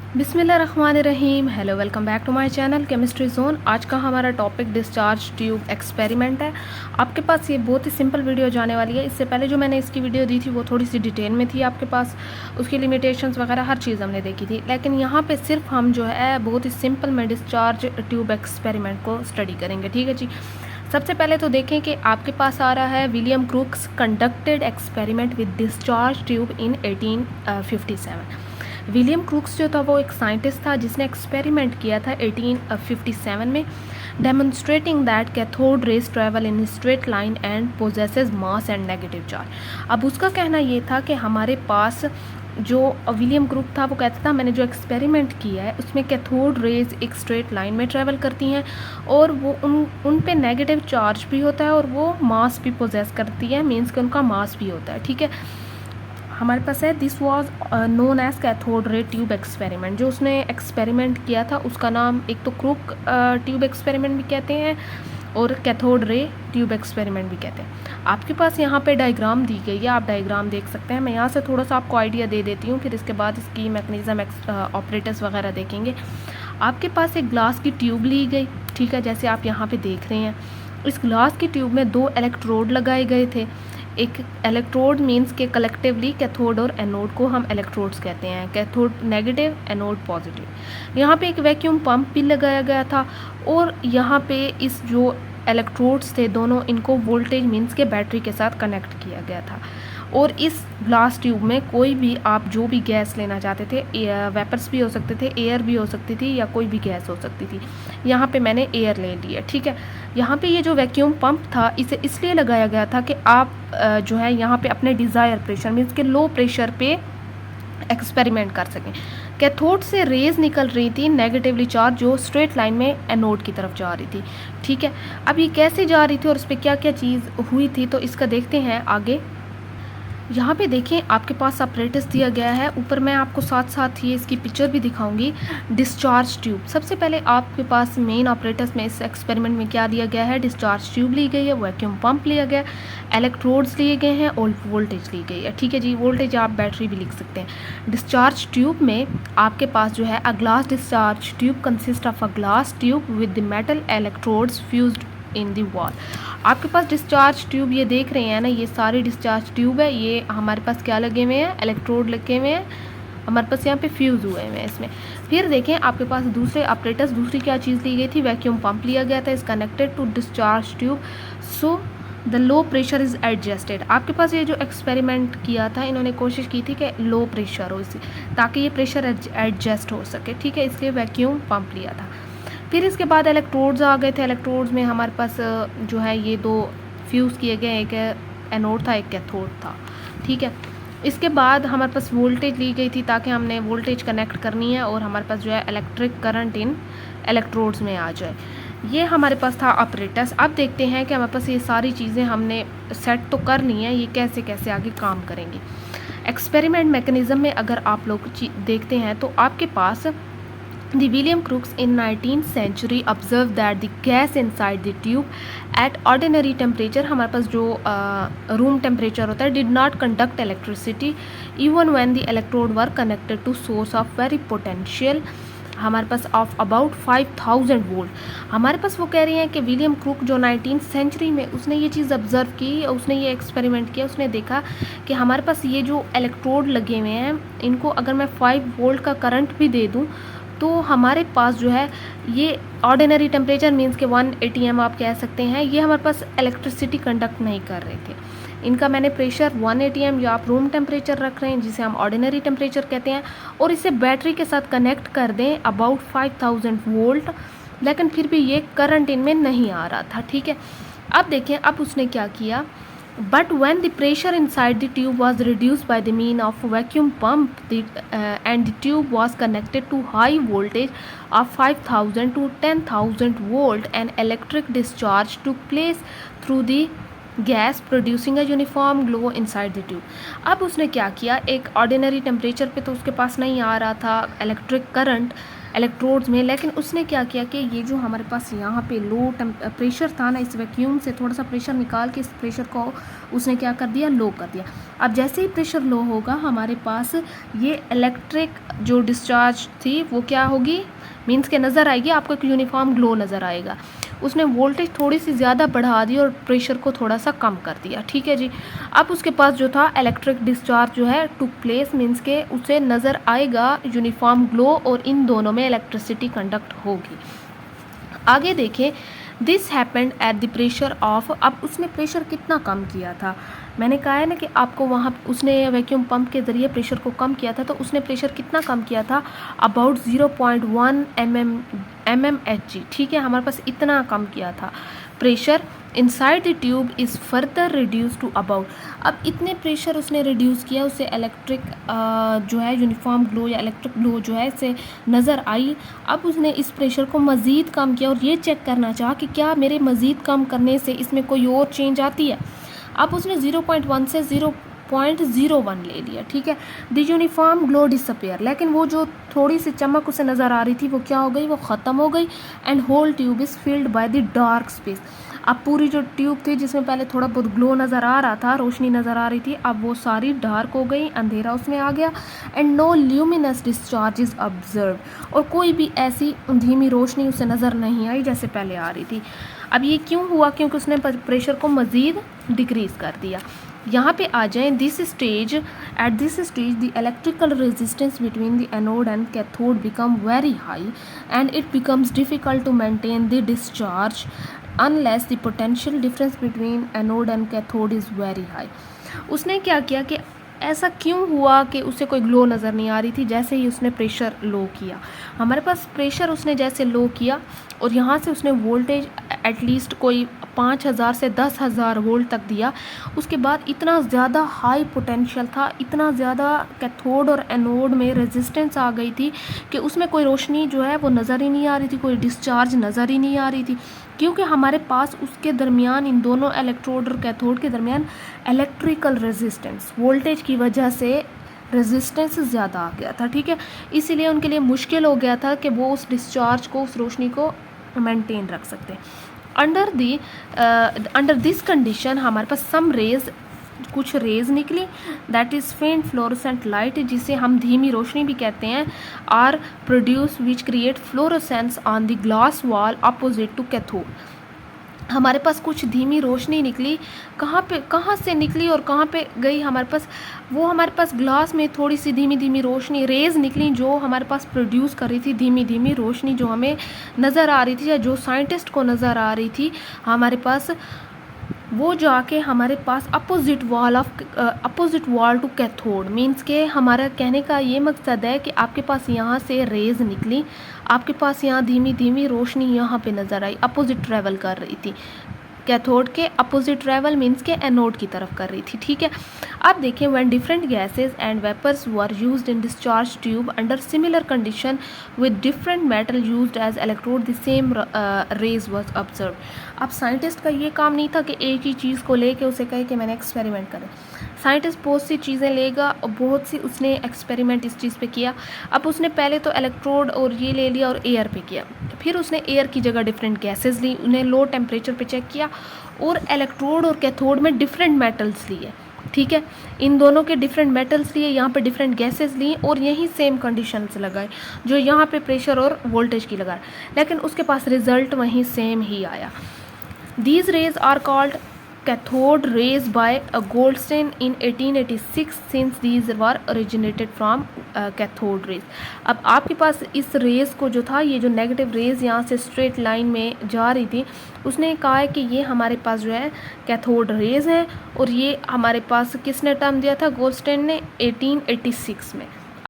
बिस्मिल्लाहिर्रहमानिर्रहीम। Hello, welcome back to my channel chemistry zone. आज का हमारा टॉपिक डिस्चार्ज ट्यूब एक्सपेरिमेंट है। आपके पास ये बहुत ही सिंपल वीडियो जाने वाली है। इससे पहले जो मैंने इसकी वीडियो दी थी वो थोड़ी सी डिटेल में थी आपके पास, उसकी लिमिटेशंस वगैरह हर चीज़ हमने देखी थी। लेकिन यहाँ पे सिर्फ हम जो है बहुत ही सिंपल में डिस्चार्ज ट्यूब एक्सपेरिमेंट को स्टडी करेंगे। ठीक है जी। सबसे पहले तो देखें कि आपके पास आ रहा है William crooks conducted experiment with discharge tube in 1857। William crooks जो था वो एक साइंटिस्ट था जिसने एक्सपेरिमेंट किया था 1857 में, demonstrating that cathode rays travel in straight line and possesses mass and negative charge. अब उसका कहना ये था कि हमारे पास जो विलियम क्रूक था वो कहता था मैंने जो एक्सपेरिमेंट किया है उसमें कैथोड रेज एक स्ट्रेट लाइन में ट्रेवल करती हैं और वो उन पे नेगेटिव चार्ज भी होता है और वो मास भी पोजेस करती है, मीन्स कि उनका मास भी होता है। ठीक है, हमारे पास है this was known as cathode ray tube experiment. जो उसने एक्सपेरिमेंट किया था उसका नाम एक तो क्रूक ट्यूब एक्सपेरिमेंट भी कहते हैं और कैथोड रे ट्यूब एक्सपेरिमेंट भी कहते हैं। आपके पास यहाँ पे डायग्राम दी गई है, आप डायग्राम देख सकते हैं। मैं यहाँ से थोड़ा सा आपको आइडिया दे देती हूँ, फिर इसके बाद इसकी मैकेनिज्म ऑपरेटर्स वगैरह देखेंगे। आपके पास एक ग्लास की ट्यूब ली गई, ठीक है, जैसे आप यहाँ पे देख रहे हैं। इस ग्लास की ट्यूब में 2 इलेक्ट्रोड लगाए गए थे। एक इलेक्ट्रोड मीन्स के कलेक्टिवली कैथोड और एनोड को हम इलेक्ट्रोड्स कहते हैं, कैथोड नेगेटिव, एनोड पॉजिटिव। यहाँ पे एक वैक्यूम पंप भी लगाया गया था और यहाँ पे इस जो इलेक्ट्रोड्स थे दोनों, इनको वोल्टेज मीन्स के बैटरी के साथ कनेक्ट किया गया था। और इस ग्लास ट्यूब में कोई भी आप जो भी गैस लेना चाहते थे, वेपर्स भी हो सकते थे, एयर भी हो सकती थी या कोई भी गैस हो सकती थी। यहाँ पे मैंने एयर ले लिया। ठीक है, यहाँ पे ये जो वैक्यूम पंप था इसे इसलिए लगाया गया था कि आप जो है यहाँ पे अपने डिज़ायर प्रेशर मीन्स के लो प्रेशर पे एक्सपेरिमेंट कर सकें। कैथोड से रेज निकल रही थी नेगेटिवली चार्ज जो स्ट्रेट लाइन में एनोड की तरफ जा रही थी। ठीक है, अब ये कैसे जा रही थी और उस पर क्या क्या चीज़ हुई थी तो इसका देखते हैं आगे। यहाँ पे देखें आपके पास अपरेटस दिया गया है, ऊपर मैं आपको साथ साथ ही इसकी पिक्चर भी दिखाऊंगी। डिस्चार्ज ट्यूब, सबसे पहले आपके पास मेन ऑपरेटस में इस एक्सपेरिमेंट में क्या दिया गया है, डिस्चार्ज ट्यूब ली गई है, वैक्यूम पंप लिया गया, इलेक्ट्रोड्स लिए गए हैं और वोल्टेज ली गई है। ठीक है जी, वोल्टेज आप बैटरी भी लिख सकते हैं। डिस्चार्ज ट्यूब में आपके पास जो है a glass discharge tube consist of a glass tube with the metal electrodes fused in the wall. आपके पास डिस्चार्ज ट्यूब ये देख रहे हैं ना, ये सारी डिस्चार्ज ट्यूब है। ये हमारे पास क्या लगे हुए हैं, इलेक्ट्रोड लगे हुए हैं, हमारे पास यहाँ पे फ्यूज़ हुए हैं इसमें। फिर देखें आपके पास दूसरे ऑपरेटर्स, दूसरी क्या चीज़ ली गई थी, वैक्यूम पंप लिया गया था, is connected to discharge tube so the low pressure is adjusted. आपके पास ये जो एक्सपेरिमेंट किया था इन्होंने कोशिश की थी कि लो प्रेशर हो इसी, ताकि ये प्रेशर एडजस्ट हो सके। ठीक है, इसलिए वैक्यूम पंप लिया था। फिर इसके बाद इलेक्ट्रोड्स आ गए थे। इलेक्ट्रोड्स में हमारे पास जो है ये 2 फ्यूज़ किए गए, एक एनोड था एक कैथोड था। ठीक है, इसके बाद हमारे पास वोल्टेज ली गई थी ताकि हमने वोल्टेज कनेक्ट करनी है और हमारे पास जो है इलेक्ट्रिक करंट इन इलेक्ट्रोड्स में आ जाए। ये हमारे पास था ऑपरेटर्स। अब देखते हैं कि हमारे पास ये सारी चीज़ें हमने सेट तो कर ली हैं, ये कैसे कैसे आगे काम करेंगी। एक्सपेरिमेंट मैकेनिज़्म में अगर आप लोग देखते हैं तो आपके पास The William Crookes in 19th century observed that the gas inside the tube at ordinary temperature, हमारे पास जो रूम टेम्परेचर होता है, did not conduct electricity even when the electrode were connected to source of very potential हमारे पास of about 5000 volt. हमारे पास वो कह रही हैं कि विलियम क्रूक जो 19th सेंचुरी में उसने ये चीज़ ऑब्ज़र्व की, उसने ये एक्सपेरिमेंट किया, उसने देखा कि हमारे पास ये जो इलेक्ट्रोड लगे हुए हैं इनको अगर मैं 5 वोल्ट का करंट भी दे दूँ तो हमारे पास जो है ये ऑर्डिनरी टेम्परेचर मींस के 1 ATM आप कह सकते हैं, ये हमारे पास इलेक्ट्रिसिटी कंडक्ट नहीं कर रहे थे। इनका मैंने प्रेशर 1 ATM या आप रूम टेम्परेचर रख रहे हैं जिसे हम ऑर्डिनरी टेम्परेचर कहते हैं और इसे बैटरी के साथ कनेक्ट कर दें अबाउट 5000 वोल्ट, लेकिन फिर भी ये करंट इनमें नहीं आ रहा था। ठीक है, अब देखें अब उसने क्या किया। But when the pressure inside the tube was reduced by the means of vacuum pump and the tube was connected to high voltage of 5000 to 10,000 volt, an electric discharge took place through the gas producing a uniform glow inside the tube. अब उसने क्या किया, एक ordinary temperature पे तो उसके पास नहीं आ रहा था इलेक्ट्रिक करंट, इलेक्ट्रोड्स में। लेकिन उसने क्या किया कि ये जो हमारे पास यहाँ पे लो प्रेशर था ना, इस वैक्यूम से थोड़ा सा प्रेशर निकाल के इस प्रेशर को उसने क्या कर दिया, लो कर दिया। अब जैसे ही प्रेशर लो होगा हमारे पास ये इलेक्ट्रिक जो डिस्चार्ज थी वो क्या होगी, मीन्स के नज़र आएगी आपको, एक यूनिफॉर्म ग्लो नज़र आएगा। उसने वोल्टेज थोड़ी सी ज़्यादा बढ़ा दी और प्रेशर को थोड़ा सा कम कर दिया, ठीक है जी। अब उसके पास जो था इलेक्ट्रिक डिस्चार्ज जो है टुक प्लेस, मीन्स के उसे नज़र आएगा यूनिफॉर्म ग्लो और इन दोनों में इलेक्ट्रिसिटी कंडक्ट होगी। आगे देखें, this happened at the pressure of, अब उसने प्रेशर कितना कम किया था, मैंने कहा है ना कि आपको वहाँ उसने वैक्यूम पंप के ज़रिए प्रेशर को कम किया था, तो उसने प्रेशर कितना कम किया था, अबाउट 0.1 mmHg, ठीक है, हमारे पास इतना कम किया था pressure. Inside the tube is further reduce to about, अब इतने प्रेशर उसने रिड्यूस किया, उसे इलेक्ट्रिक जो है यूनिफॉर्म ग्लो या इलेक्ट्रिक ग्लो जो है इसे नज़र आई। अब उसने इस प्रेशर को मज़ीद कम किया और ये चेक करना चाहा कि क्या मेरे मज़ीद कम करने से इसमें कोई और चेंज आती है। अब उसने 0.1 से 0.01 ले लिया, ठीक है। द यूनिफॉर्म ग्लो डिसअपेयर, लेकिन वो जो थोड़ी सी चमक उसे नज़र आ रही थी वो क्या हो गई, वो ख़त्म हो गई। And whole tube is filled by the dark space, अब पूरी जो ट्यूब थी जिसमें पहले थोड़ा बहुत ग्लो नज़र आ रहा था, रोशनी नज़र आ रही थी, अब वो सारी डार्क हो गई, अंधेरा उसमें आ गया। And no luminous discharge is observe, और कोई भी ऐसी धीमी रोशनी उसे नज़र नहीं आई जैसे पहले आ रही थी। अब ये क्यों हुआ, क्योंकि उसने प्रेशर को मज़ीद डिक्रीज़ कर दिया। यहाँ पे आ जाएं, at this stage the electrical resistance between the anode and cathode become very high and it becomes difficult to maintain the discharge unless the potential difference between anode and cathode is very high. उसने क्या किया कि ऐसा क्यों हुआ कि उसे कोई ग्लो नज़र नहीं आ रही थी जैसे ही उसने प्रेशर लो किया। हमारे पास प्रेशर उसने जैसे लो किया और यहाँ से उसने वोल्टेज एटलीस्ट कोई 5000 से 10,000 वोल्ट तक दिया, उसके बाद इतना ज़्यादा हाई पोटेंशियल था, इतना ज़्यादा कैथोड और एनोड में रेजिस्टेंस आ गई थी कि उसमें कोई रोशनी जो है वो नज़र ही नहीं आ रही थी, कोई डिस्चार्ज नज़र ही नहीं आ रही थी, क्योंकि हमारे पास उसके दरमियान, इन दोनों इलेक्ट्रोड और कैथोड के दरमियान इलेक्ट्रिकल रेजिस्टेंस, वोल्टेज की वजह से रेजिस्टेंस ज़्यादा आ गया था, ठीक है। इसीलिए उनके लिए मुश्किल हो गया था कि वो उस डिस्चार्ज को, उस रोशनी को मेंटेन रख सकते हैं। अंडर दिस कंडीशन हमारे पास सम रेज, कुछ रेज निकली, that is faint fluorescent light, जिसे हम धीमी रोशनी भी कहते हैं, are produce which create fluorescence on the glass wall opposite to cathode. हमारे पास कुछ धीमी रोशनी निकली, कहाँ से निकली और कहाँ पे गई, हमारे पास वो, हमारे पास ग्लास में थोड़ी सी धीमी धीमी रोशनी, रेज निकली जो हमारे पास प्रोड्यूस कर रही थी धीमी धीमी रोशनी, जो हमें नज़र आ रही थी या जो साइंटिस्ट को नज़र आ रही थी हमारे पास, वो जाके हमारे पास opposite wall to cathode, means के हमारा कहने का ये मकसद है कि आपके पास यहाँ से रेज निकली, आपके पास यहाँ धीमी धीमी रोशनी यहाँ पे नज़र आई, अपोजिट ट्रैवल कर रही थी, कैथोड के अपोजिट ट्रैवल मींस के एनोड की तरफ कर रही थी, ठीक है। अब देखें, when different gases and vapours were used in discharge tube under similar condition with different metal used as electrode the same rays was observe. अब साइंटिस्ट का ये काम नहीं था कि एक ही चीज़ को लेके उसे कहे कि मैंने एक्सपेरिमेंट करें, साइंटिस्ट बहुत सी चीज़ें लेगा और बहुत सी उसने एक्सपेरिमेंट इस चीज़ पे किया। अब उसने पहले तो इलेक्ट्रोड और ये ले लिया और एयर पे किया, फिर उसने एयर की जगह डिफरेंट गैसेस ली, उन्हें लो टेम्परेचर पे चेक किया और इलेक्ट्रोड और कैथोड में डिफरेंट मेटल्स लिए, ठीक है, इन दोनों के डिफरेंट मेटल्स लिए, यहाँ पे डिफरेंट गैसेस लिए और यही सेम कंडीशंस लगाए जो यहाँ पे प्रेशर और वोल्टेज की लगाए, लेकिन उसके पास रिजल्ट वहीं सेम ही आया। These rays are called cathode rays by Goldstein in 1886 since these were originated from cathode rays। अब आपके पास इस रेज को जो था, ये जो नेगेटिव रेज यहाँ से स्ट्रेट लाइन में जा रही थी, उसने कहा है कि ये हमारे पास जो है कैथोड रेज है और ये हमारे पास किसने टर्म दिया था, गोल्डस्टेन ने 1886 में।